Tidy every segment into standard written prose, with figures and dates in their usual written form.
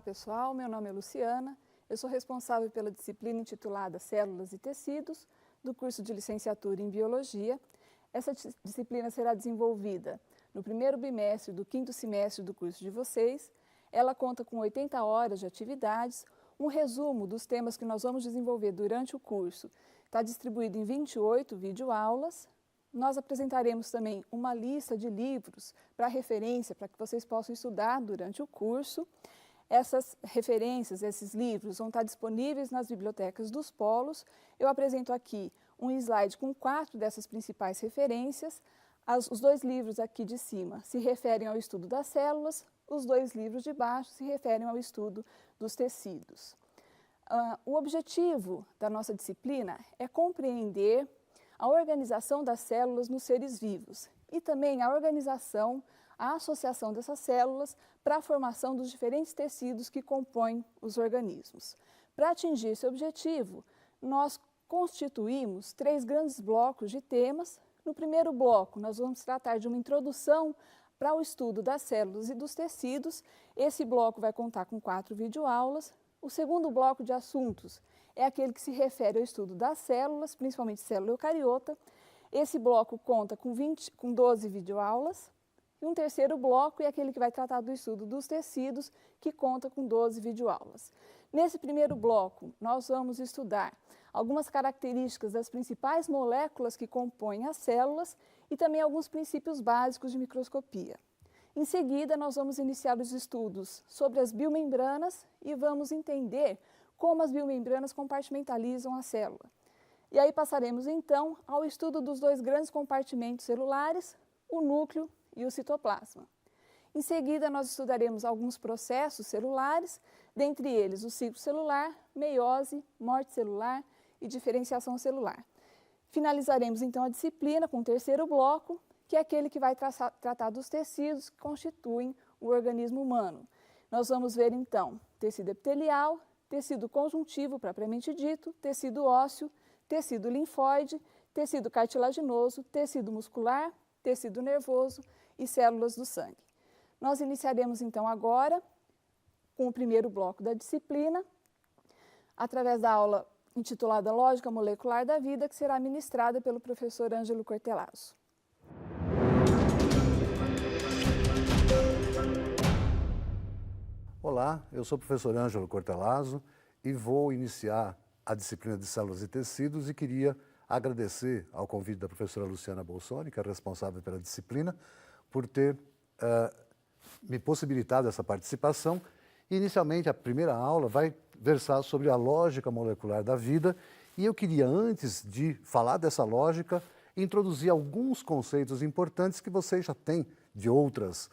pessoal, meu nome é Luciana, eu sou responsável pela disciplina intitulada Células e Tecidos, do curso de licenciatura em Biologia. Essa disciplina será desenvolvida no primeiro bimestre do 5º semestre do curso de vocês. Ela conta com 80 horas de atividades, um resumo dos temas que nós vamos desenvolver durante o curso. Está distribuído em 28 videoaulas. Nós apresentaremos também uma lista de livros para referência, para que vocês possam estudar durante o curso. Essas referências, esses livros, vão estar disponíveis nas bibliotecas dos polos. Eu apresento aqui um slide com 4 dessas principais referências. Os 2 livros aqui de cima se referem ao estudo das células, os 2 livros de baixo se referem ao estudo dos tecidos. O objetivo da nossa disciplina é compreender a organização das células nos seres vivos e também a organização, a associação dessas células para a formação dos diferentes tecidos que compõem os organismos. Para atingir esse objetivo, nós constituímos 3 grandes blocos de temas. No primeiro bloco, nós vamos tratar de uma introdução para o estudo das células e dos tecidos. Esse bloco vai contar com 4 videoaulas. O segundo bloco de assuntos é aquele que se refere ao estudo das células, principalmente célula eucariota. Esse bloco conta com 12 videoaulas. E um terceiro bloco é aquele que vai tratar do estudo dos tecidos, que conta com 12 videoaulas. Nesse primeiro bloco, nós vamos estudar algumas características das principais moléculas que compõem as células e também alguns princípios básicos de microscopia. Em seguida, nós vamos iniciar os estudos sobre as biomembranas e vamos entender como as biomembranas compartimentalizam a célula. E aí passaremos, então, ao estudo dos 2 grandes compartimentos celulares, o núcleo e o citoplasma. Em seguida, nós estudaremos alguns processos celulares, dentre eles o ciclo celular, meiose, morte celular e diferenciação celular. Finalizaremos, então, a disciplina com o terceiro bloco, que é aquele que vai tratar dos tecidos que constituem o organismo humano. Nós vamos ver, então, tecido epitelial, tecido conjuntivo propriamente dito, tecido ósseo, tecido linfóide, tecido cartilaginoso, tecido muscular, tecido nervoso e células do sangue. Nós iniciaremos, então, agora com o primeiro bloco da disciplina, através da aula intitulada Lógica Molecular da Vida, que será ministrada pelo professor Ângelo Cortellazzo. Olá, eu sou o professor Ângelo Cortellazzo e vou iniciar a disciplina de Células e Tecidos e queria agradecer ao convite da professora Luciana Bolsoni, que é responsável pela disciplina, por ter me possibilitado essa participação. Inicialmente, a primeira aula vai versar sobre a lógica molecular da vida e eu queria, antes de falar dessa lógica, introduzir alguns conceitos importantes que vocês já têm de outras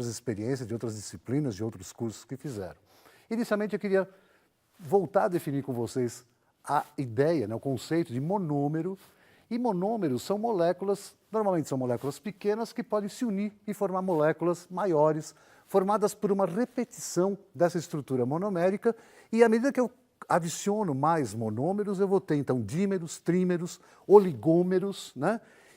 experiências, de outras disciplinas, de outros cursos que fizeram. Inicialmente, eu queria voltar a definir com vocês a ideia, o conceito de monômero. E monômeros são moléculas, normalmente são moléculas pequenas, que podem se unir e formar moléculas maiores, formadas por uma repetição dessa estrutura monomérica. E à medida que eu adiciono mais monômeros, eu vou ter, então, dímeros, trímeros, oligômeros,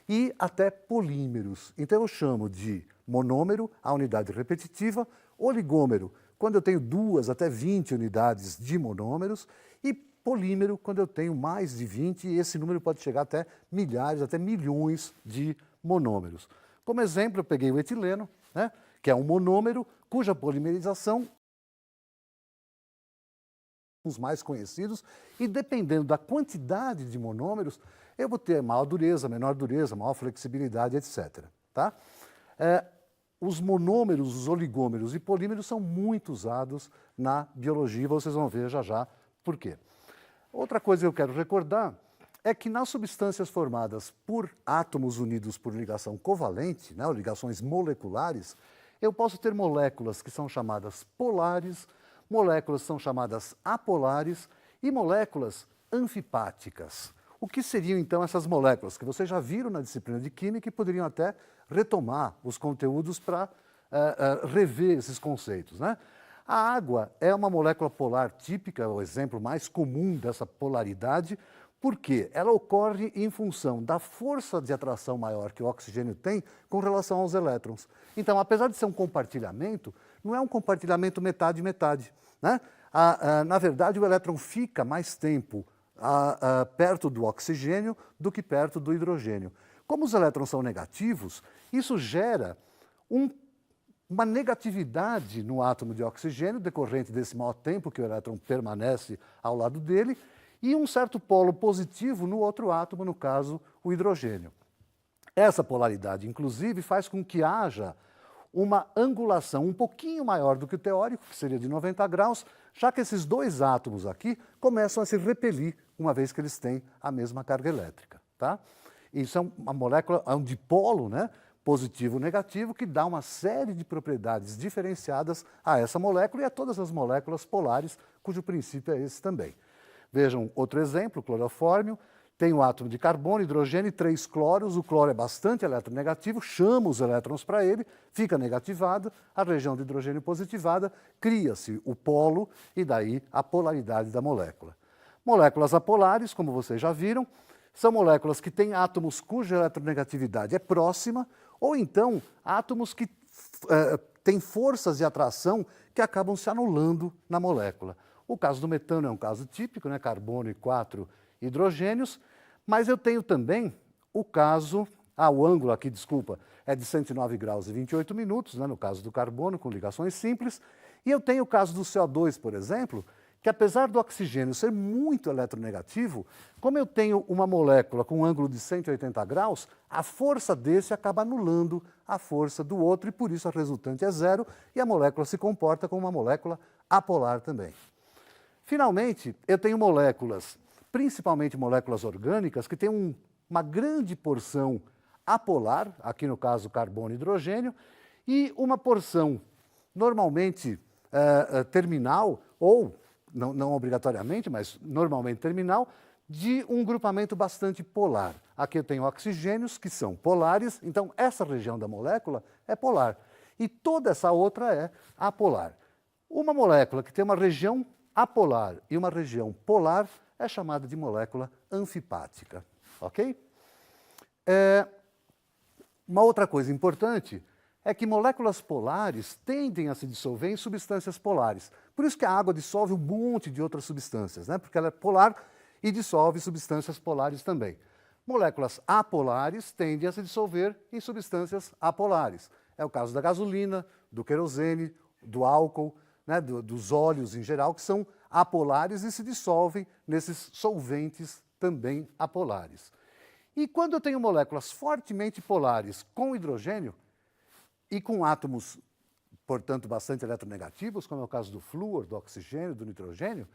e até polímeros. Então, eu chamo de monômero a unidade repetitiva, oligômero quando eu tenho 2 até 20 unidades de monômeros, e polímero quando eu tenho mais de 20, e esse número pode chegar até milhares, até milhões de monômeros. Como exemplo, eu peguei o etileno, que é um monômero cuja polimerização os mais conhecidos, e dependendo da quantidade de monômeros, eu vou ter maior dureza, menor dureza, maior flexibilidade, etc. Tá? Os monômeros, os oligômeros e polímeros são muito usados na biologia, vocês vão ver já já por quê. Outra coisa que eu quero recordar é que nas substâncias formadas por átomos unidos por ligação covalente, ou ligações moleculares, eu posso ter moléculas que são chamadas polares, moléculas que são chamadas apolares e moléculas anfipáticas. O que seriam, então, essas moléculas que vocês já viram na disciplina de Química e poderiam até retomar os conteúdos para rever esses conceitos, A água é uma molécula polar típica, é o exemplo mais comum dessa polaridade, porque ela ocorre em função da força de atração maior que o oxigênio tem com relação aos elétrons. Então, apesar de ser um compartilhamento, não é um compartilhamento metade-metade, né? Na verdade, o elétron fica mais tempo perto do oxigênio do que perto do hidrogênio. Como os elétrons são negativos, isso gera uma negatividade no átomo de oxigênio, decorrente desse maior tempo que o elétron permanece ao lado dele, e um certo polo positivo no outro átomo, no caso, o hidrogênio. Essa polaridade, inclusive, faz com que haja uma angulação um pouquinho maior do que o teórico, que seria de 90 graus, já que esses dois átomos aqui começam a se repelir, uma vez que eles têm a mesma carga elétrica. Tá? Isso é uma molécula, é um dipolo, né, positivo-negativo, que dá uma série de propriedades diferenciadas a essa molécula e a todas as moléculas polares, cujo princípio é esse também. Vejam outro exemplo, clorofórmio. Tem o átomo de carbono, hidrogênio e 3 cloros. O cloro é bastante eletronegativo, chama os elétrons para ele, fica negativado, a região de hidrogênio positivada, cria-se o polo e daí a polaridade da molécula. Moléculas apolares, como vocês já viram, são moléculas que têm átomos cuja eletronegatividade é próxima, ou então átomos que têm forças de atração que acabam se anulando na molécula. O caso do metano é um caso típico, né? Carbono e 4 hidrogênios, mas eu tenho também o caso, o ângulo aqui, desculpa, é de 109 graus e 28 minutos, né, no caso do carbono, com ligações simples, e eu tenho o caso do CO2, por exemplo, que apesar do oxigênio ser muito eletronegativo, como eu tenho uma molécula com um ângulo de 180 graus, a força desse acaba anulando a força do outro, e por isso a resultante é zero, e a molécula se comporta como uma molécula apolar também. Finalmente, eu tenho moléculas, principalmente moléculas orgânicas, que têm uma grande porção apolar, aqui no caso carbono e hidrogênio, e uma porção normalmente terminal, ou não obrigatoriamente, mas normalmente terminal, de um grupamento bastante polar. Aqui eu tenho oxigênios, que são polares, então essa região da molécula é polar. E toda essa outra é apolar. Uma molécula que tem uma região apolar e uma região polar é chamada de molécula anfipática, ok? Uma outra coisa importante é que moléculas polares tendem a se dissolver em substâncias polares. Por isso que a água dissolve um monte de outras substâncias, né? Porque ela é polar e dissolve substâncias polares também. Moléculas apolares tendem a se dissolver em substâncias apolares. É o caso da gasolina, do querosene, do álcool, né, dos óleos em geral, que são apolares e se dissolvem nesses solventes também apolares. E quando eu tenho moléculas fortemente polares com hidrogênio e com átomos, portanto, bastante eletronegativos, como é o caso do flúor, do oxigênio, do nitrogênio,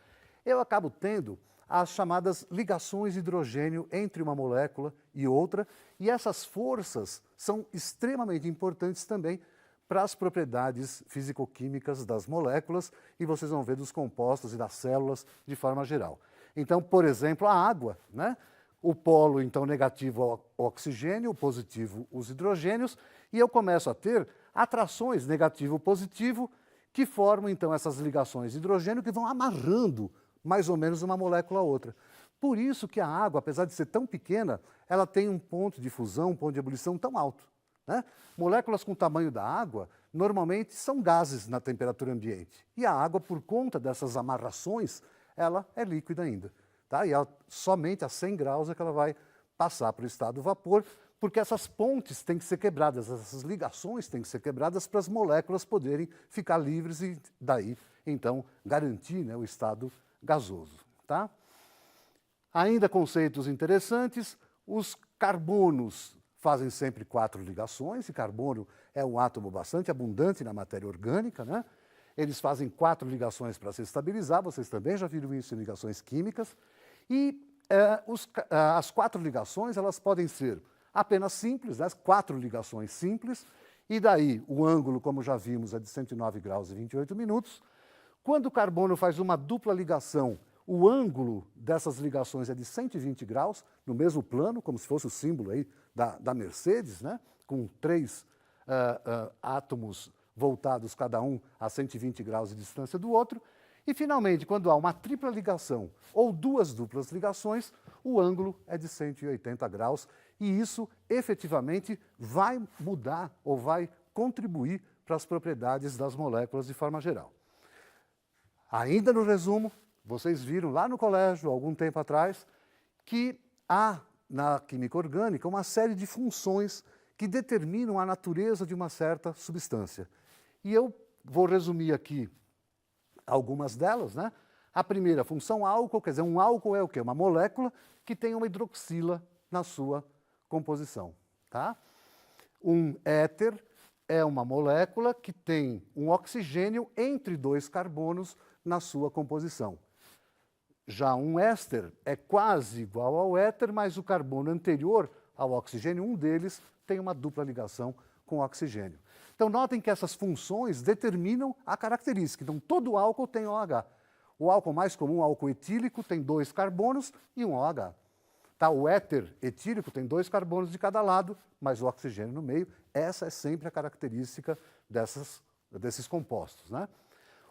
eu acabo tendo as chamadas ligações de hidrogênio entre uma molécula e outra, e essas forças são extremamente importantes também para as propriedades físico-químicas das moléculas, e vocês vão ver dos compostos e das células de forma geral. Então, por exemplo, a água, né? O polo, então, negativo ao oxigênio, o positivo os hidrogênios, e eu começo a ter atrações negativo-positivo, que formam, então, essas ligações de hidrogênio que vão amarrando mais ou menos uma molécula a outra. Por isso que a água, apesar de ser tão pequena, ela tem um ponto de fusão, um ponto de ebulição tão alto, né? Moléculas com o tamanho da água, normalmente são gases na temperatura ambiente. E a água, por conta dessas amarrações, ela é líquida ainda. Tá? E ela, somente a 100 graus é que ela vai passar para o estado vapor, porque essas pontes têm que ser quebradas, essas ligações têm que ser quebradas para as moléculas poderem ficar livres e daí, então, garantir, né, o estado gasoso. Tá? Ainda conceitos interessantes, os carbonos fazem sempre 4 ligações, e carbono é um átomo bastante abundante na matéria orgânica, né? Eles fazem 4 ligações para se estabilizar, vocês também já viram isso em ligações químicas, e as 4 ligações elas podem ser apenas simples, né? 4 ligações simples, e daí o ângulo, como já vimos, é de 109 graus e 28 minutos. Quando o carbono faz uma dupla ligação, o ângulo dessas ligações é de 120 graus, no mesmo plano, como se fosse o símbolo aí da Mercedes, né? Com 3 átomos voltados cada um a 120 graus de distância do outro. E, finalmente, quando há uma tripla ligação ou 2 duplas ligações, o ângulo é de 180 graus, e isso efetivamente vai mudar ou vai contribuir para as propriedades das moléculas de forma geral. Ainda no resumo, vocês viram lá no colégio, algum tempo atrás, que há na química orgânica uma série de funções que determinam a natureza de uma certa substância. E eu vou resumir aqui algumas delas, né? A primeira função álcool, quer dizer, um álcool é o quê? Uma molécula que tem uma hidroxila na sua composição, tá? Um éter é uma molécula que tem um oxigênio entre 2 carbonos na sua composição. Já um éster é quase igual ao éter, mas o carbono anterior ao oxigênio, um deles, tem uma dupla ligação com o oxigênio. Então, notem que essas funções determinam a característica. Então, todo álcool tem OH. O álcool mais comum, o álcool etílico, tem 2 carbonos e um OH. Tá? O éter etílico tem 2 carbonos de cada lado, mas o oxigênio no meio. Essa é sempre a característica desses compostos, né?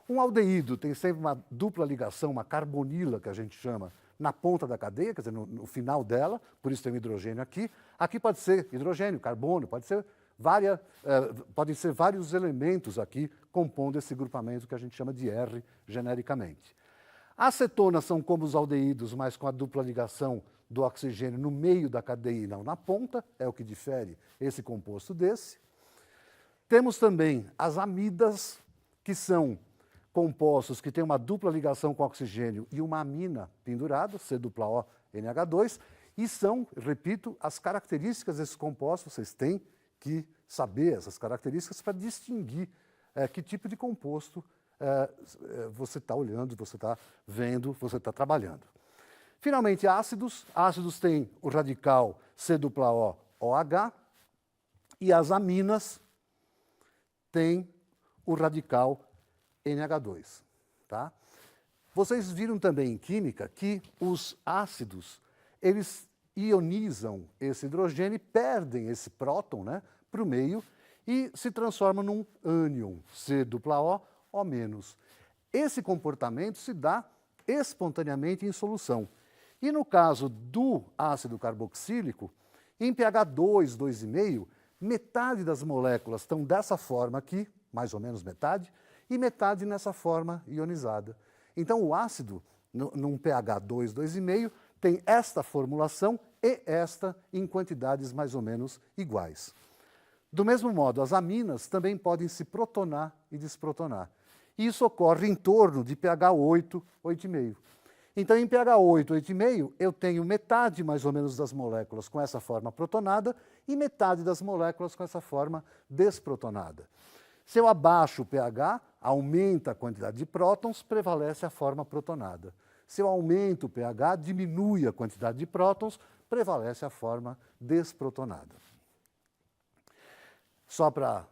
Um aldeído tem sempre uma dupla ligação, uma carbonila, que a gente chama, na ponta da cadeia, quer dizer, no final dela, por isso tem um hidrogênio aqui. Aqui pode ser hidrogênio, carbono, podem ser vários elementos aqui compondo esse grupamento que a gente chama de R genericamente. Acetonas são como os aldeídos, mas com a dupla ligação do oxigênio no meio da cadeia e não na ponta, é o que difere esse composto desse. Temos também as amidas, que são compostos que têm uma dupla ligação com oxigênio e uma amina pendurada, C-O NH2, e são, repito, as características desses compostos, vocês têm que saber essas características para distinguir que tipo de composto você está olhando, você está vendo, você está trabalhando. Finalmente, ácidos. Ácidos têm o radical C-O-OH e as aminas têm o radical NH2. Tá? Vocês viram também em química que os ácidos, eles ionizam esse hidrogênio e perdem esse próton, né, para o meio e se transformam num ânion, C-O-O-. Esse comportamento se dá espontaneamente em solução. E no caso do ácido carboxílico, em pH 2, 2,5, metade das moléculas estão dessa forma aqui, mais ou menos metade, e metade nessa forma ionizada. Então, o ácido, num pH 2, 2,5, tem esta formulação e esta em quantidades mais ou menos iguais. Do mesmo modo, as aminas também podem se protonar e desprotonar. E isso ocorre em torno de pH 8, 8,5. Então, em pH 8, 8,5, eu tenho metade mais ou menos das moléculas com essa forma protonada e metade das moléculas com essa forma desprotonada. Se eu abaixo o pH, aumenta a quantidade de prótons, prevalece a forma protonada. Se eu aumento o pH, diminui a quantidade de prótons, prevalece a forma desprotonada. Só para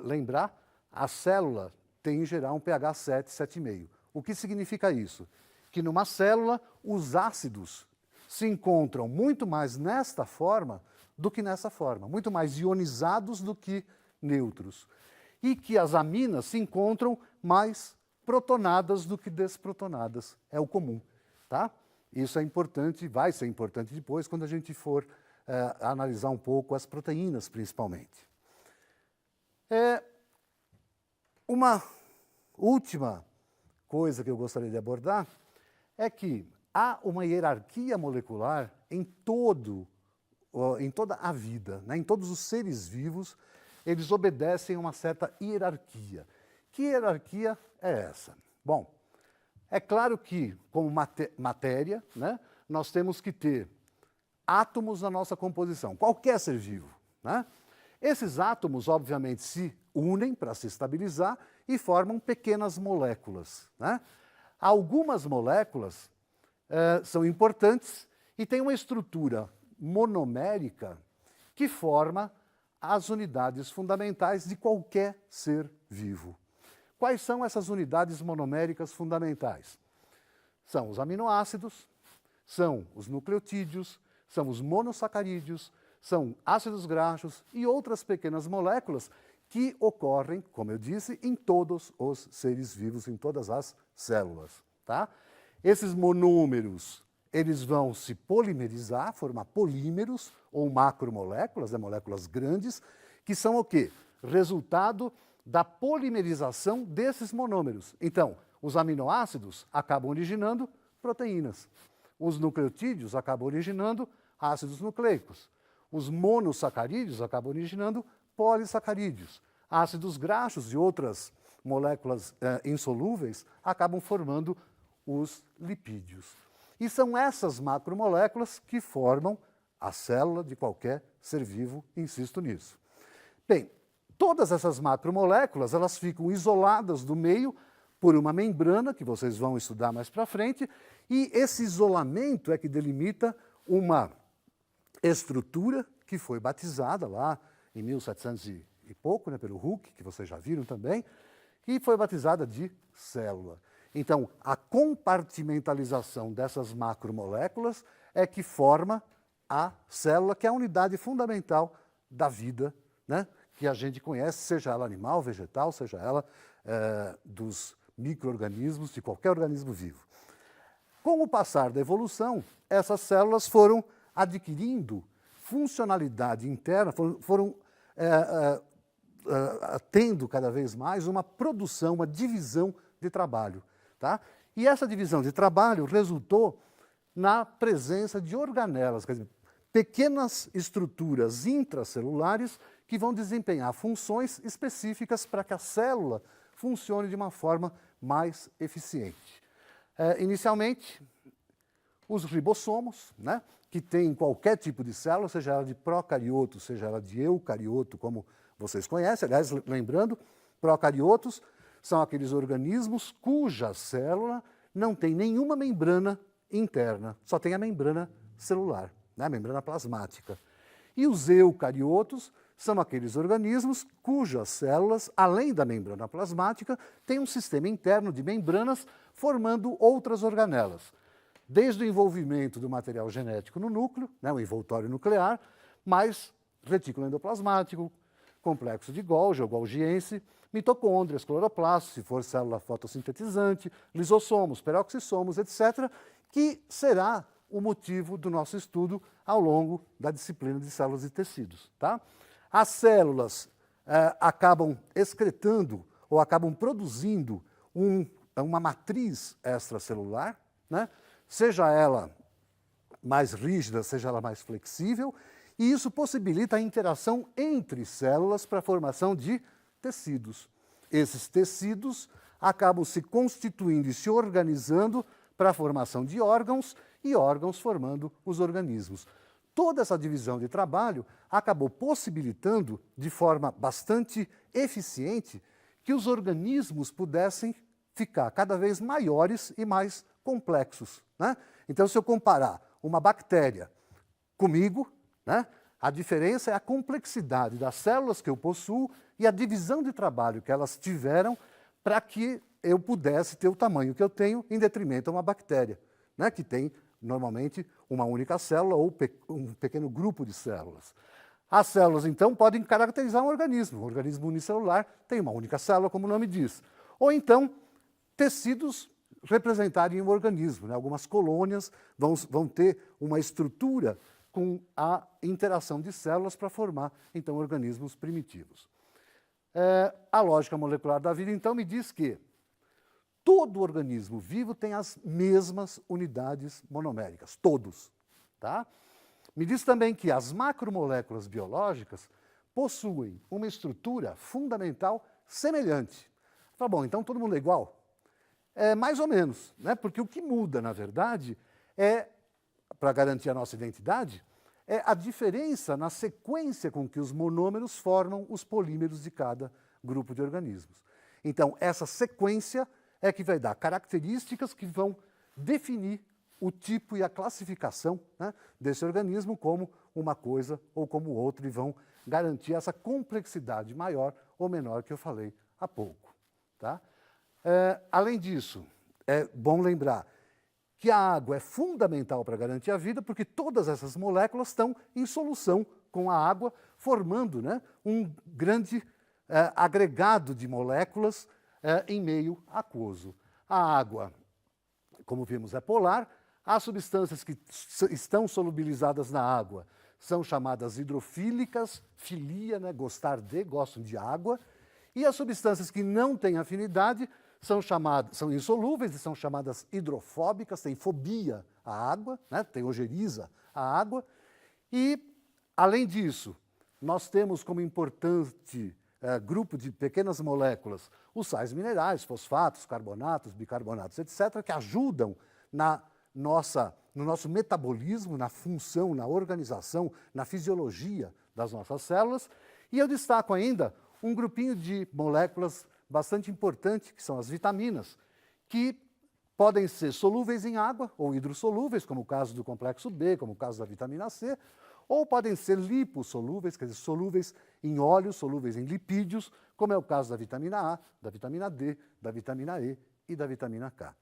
lembrar, a célula tem em geral um pH 7, 7,5. O que significa isso? Que numa célula, os ácidos se encontram muito mais nesta forma do que nessa forma, muito mais ionizados do que neutros. E que as aminas se encontram mais protonadas do que desprotonadas. É o comum, tá? Isso é importante, vai ser importante depois, quando a gente for analisar um pouco as proteínas, principalmente. Uma última coisa que eu gostaria de abordar é que há uma hierarquia molecular em toda a vida, né? Em todos os seres vivos, eles obedecem a uma certa hierarquia. Que hierarquia é essa? Bom, é claro que, como matéria, né, nós temos que ter átomos na nossa composição, qualquer ser vivo, né? Esses átomos, obviamente, se unem para se estabilizar e formam pequenas moléculas, né? Algumas moléculas são importantes e têm uma estrutura monomérica que forma as unidades fundamentais de qualquer ser vivo. Quais são essas unidades monoméricas fundamentais? São os aminoácidos, são os nucleotídeos, são os monossacarídeos, são ácidos graxos e outras pequenas moléculas que ocorrem, como eu disse, em todos os seres vivos, em todas as células. Tá? Esses monômeros, eles vão se polimerizar, formar polímeros ou macromoléculas, moléculas grandes, que são o quê? Resultado da polimerização desses monômeros. Então, os aminoácidos acabam originando proteínas. Os nucleotídeos acabam originando ácidos nucleicos. Os monossacarídeos acabam originando polissacarídeos. Ácidos graxos e outras moléculas insolúveis acabam formando os lipídios. E são essas macromoléculas que formam a célula de qualquer ser vivo, insisto nisso. Bem, todas essas macromoléculas, elas ficam isoladas do meio por uma membrana, que vocês vão estudar mais para frente, e esse isolamento é que delimita uma estrutura que foi batizada lá em 1700 e pouco, né, pelo Hooke, que vocês já viram também, e foi batizada de célula. Então, a compartimentalização dessas macromoléculas é que forma a célula, que é a unidade fundamental da vida, né, que a gente conhece, seja ela animal, vegetal, seja ela dos micro-organismos, de qualquer organismo vivo. Com o passar da evolução, essas células foram adquirindo funcionalidade interna, foram tendo cada vez mais uma produção, uma divisão de trabalho. Tá? E essa divisão de trabalho resultou na presença de organelas, quer dizer, pequenas estruturas intracelulares que vão desempenhar funções específicas para que a célula funcione de uma forma mais eficiente. Inicialmente, os ribossomos, né, que tem qualquer tipo de célula, seja ela de procarioto, seja ela de eucarioto, como vocês conhecem. Aliás, lembrando, procariotos são aqueles organismos cuja célula não tem nenhuma membrana interna, só tem a membrana celular, né, a membrana plasmática. E os eucariotos são aqueles organismos cujas células, além da membrana plasmática, têm um sistema interno de membranas formando outras organelas. Desde o envolvimento do material genético no núcleo, né, o envoltório nuclear, mais retículo endoplasmático, complexo de Golgi ou golgiense, mitocôndrias, cloroplastos, se for célula fotossintetizante, lisossomos, peroxissomos, etc., que será o motivo do nosso estudo ao longo da disciplina de células e tecidos. Tá? As células acabam excretando ou acabam produzindo uma matriz extracelular, né? Seja ela mais rígida, seja ela mais flexível, e isso possibilita a interação entre células para a formação de tecidos. Esses tecidos acabam se constituindo e se organizando para a formação de órgãos e órgãos formando os organismos. Toda essa divisão de trabalho acabou possibilitando, de forma bastante eficiente, que os organismos pudessem ficar cada vez maiores e mais complexos. Né? Então, se eu comparar uma bactéria comigo, né, a diferença é a complexidade das células que eu possuo e a divisão de trabalho que elas tiveram para que eu pudesse ter o tamanho que eu tenho em detrimento a uma bactéria, né, que tem, normalmente, uma única célula ou um pequeno grupo de células. As células, então, podem caracterizar um organismo. Um organismo unicelular tem uma única célula, como o nome diz. Ou, então, tecidos representarem um organismo. Né? Algumas colônias vão ter uma estrutura com a interação de células para formar, então, organismos primitivos. A lógica molecular da vida, então, me diz que todo organismo vivo tem as mesmas unidades monoméricas, todos. Tá? Me diz também que as macromoléculas biológicas possuem uma estrutura fundamental semelhante. Tá bom, então todo mundo é igual? Mais ou menos, né? Porque o que muda, na verdade, para garantir a nossa identidade, é a diferença na sequência com que os monômeros formam os polímeros de cada grupo de organismos. Então, essa sequência é que vai dar características que vão definir o tipo e a classificação, né, desse organismo como uma coisa ou como outra, e vão garantir essa complexidade maior ou menor que eu falei há pouco. Tá? Além disso, é bom lembrar que a água é fundamental para garantir a vida, porque todas essas moléculas estão em solução com a água, formando, né, um grande agregado de moléculas em meio aquoso. A água, como vimos, é polar. As substâncias que estão solubilizadas na água são chamadas hidrofílicas, filia, né, gostam de água, E as substâncias que não têm afinidade são insolúveis e são chamadas hidrofóbicas, têm fobia à água, né? Tem ojeriza à água. E, além disso, nós temos como importante grupo de pequenas moléculas os sais minerais, fosfatos, carbonatos, bicarbonatos, etc., que ajudam no nosso metabolismo, na função, na organização, na fisiologia das nossas células. E eu destaco ainda um grupinho de moléculas bastante importante, que são as vitaminas, que podem ser solúveis em água ou hidrossolúveis, como o caso do complexo B, como o caso da vitamina C, ou podem ser lipossolúveis, quer dizer, solúveis em óleos, solúveis em lipídios, como é o caso da vitamina A, da vitamina D, da vitamina E e da vitamina K.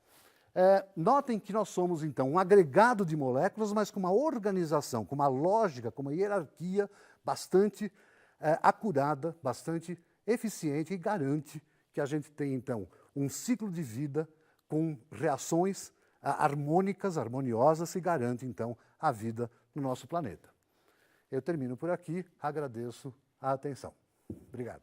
Notem que nós somos, então, um agregado de moléculas, mas com uma organização, com uma lógica, com uma hierarquia bastante acurada, bastante eficiente e garante que a gente tem, então, um ciclo de vida com reações harmônicas, harmoniosas, que garante, então, a vida no nosso planeta. Eu termino por aqui, agradeço a atenção. Obrigado.